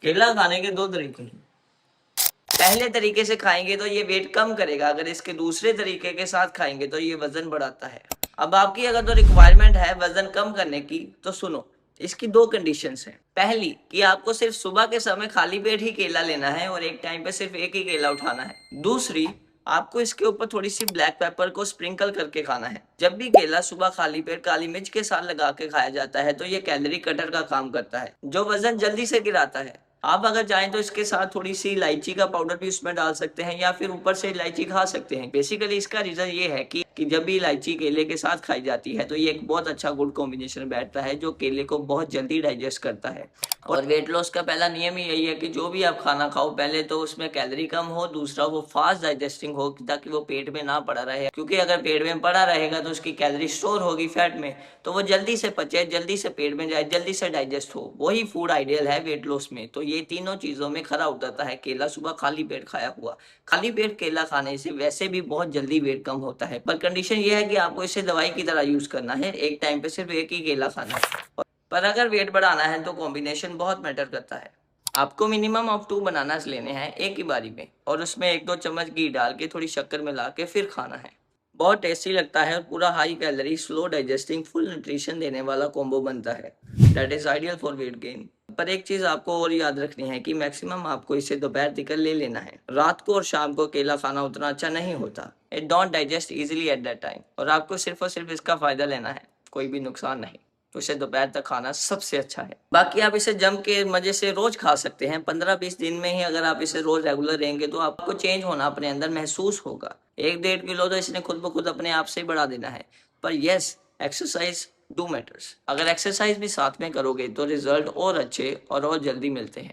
केला खाने के दो तरीके हैं। पहले तरीके से खाएंगे तो ये वेट कम करेगा, अगर इसके दूसरे तरीके के साथ खाएंगे तो ये वजन बढ़ाता है। अब आपकी अगर तो रिक्वायरमेंट है वजन कम करने की तो सुनो, इसकी दो कंडीशंस हैं। पहली कि आपको सिर्फ सुबह के समय खाली पेट ही केला लेना है और एक टाइम पे सिर्फ एक ही केला उठाना है। दूसरी, आपको इसके ऊपर थोड़ी सी ब्लैक पेपर को स्प्रिंकल करके खाना है। जब भी केला सुबह खाली पेट काली मिर्च के साथ लगा के खाया जाता है तो ये कैलोरी कटर का काम करता है, जो वजन जल्दी से गिराता है। आप अगर चाहें तो इसके साथ थोड़ी सी इलायची का पाउडर भी उसमें डाल सकते हैं या फिर ऊपर से इलायची खा सकते हैं। बेसिकली इसका रीजन ये है कि जब भी इलायची केले के साथ खाई जाती है तो ये एक बहुत अच्छा गुड कॉम्बिनेशन बैठता है जो केले को बहुत जल्दी डाइजेस्ट करता है। और वेट लॉस का पहला नियम ही यही है कि जो भी आप खाना खाओ पहले तो उसमें कैलोरी कम हो, दूसरा वो फास्ट डाइजेस्टिंग हो ताकि वो पेट में ना पड़ा रहे, क्योंकि अगर पेट में पड़ा रहेगा तो उसकी कैलोरी स्टोर होगी फैट में, तो वो जल्दी से पचे, जल्दी से पेट में जाए, जल्दी से डाइजेस्ट हो। वही फूड आइडियल है वेट लॉस में। तो ये तीनों चीजों में खरा उतरता है केला सुबह खाली पेट खाया हुआ। खाली पेट केला खाने से वैसे भी बहुत जल्दी वेट कम होता है, पर कंडीशन ये है कि आपको इसे दवाई की तरह यूज करना है, एक टाइम पे सिर्फ एक ही केला खाना है। पर अगर वेट बढ़ाना है तो कॉम्बिनेशन बहुत मैटर करता है। आपको मिनिमम ऑफ 2 बनानास लेने हैं एक ही बारी में और उसमें 1-2 चम्मच घी डाल के थोड़ी शक्कर मिला के फिर खाना है। बहुत टेस्टी लगता है और पूरा high calorie slow digesting full nutrition देने वाला कॉम्बो बनता है। That is ideal for weight gain. पर एक चीज आपको और याद रखनी है कि मैक्सिमम आपको इसे दोपहर तक ले लेना है। रात को और शाम को केला खाना उतना अच्छा नहीं होता। It don't digest easily at that time और आपको सिर्फ और सिर्फ इसका फायदा लेना है, कोई भी नुकसान नहीं। तो इसे दोपहर तक खाना सबसे अच्छा है। बाकी आप इसे जम के मजे से रोज खा सकते हैं। 15-20 दिन में ही अगर आप इसे रोज रेगुलर रहेंगे तो आपको चेंज होना अपने अंदर महसूस होगा। 1-1.5 किलो तो इसने खुद ब खुद अपने आप से ही बढ़ा देना है। पर यस, एक्सरसाइज डू मैटर्स। अगर एक्सरसाइज भी साथ में करोगे तो रिजल्ट और अच्छे और जल्दी मिलते हैं।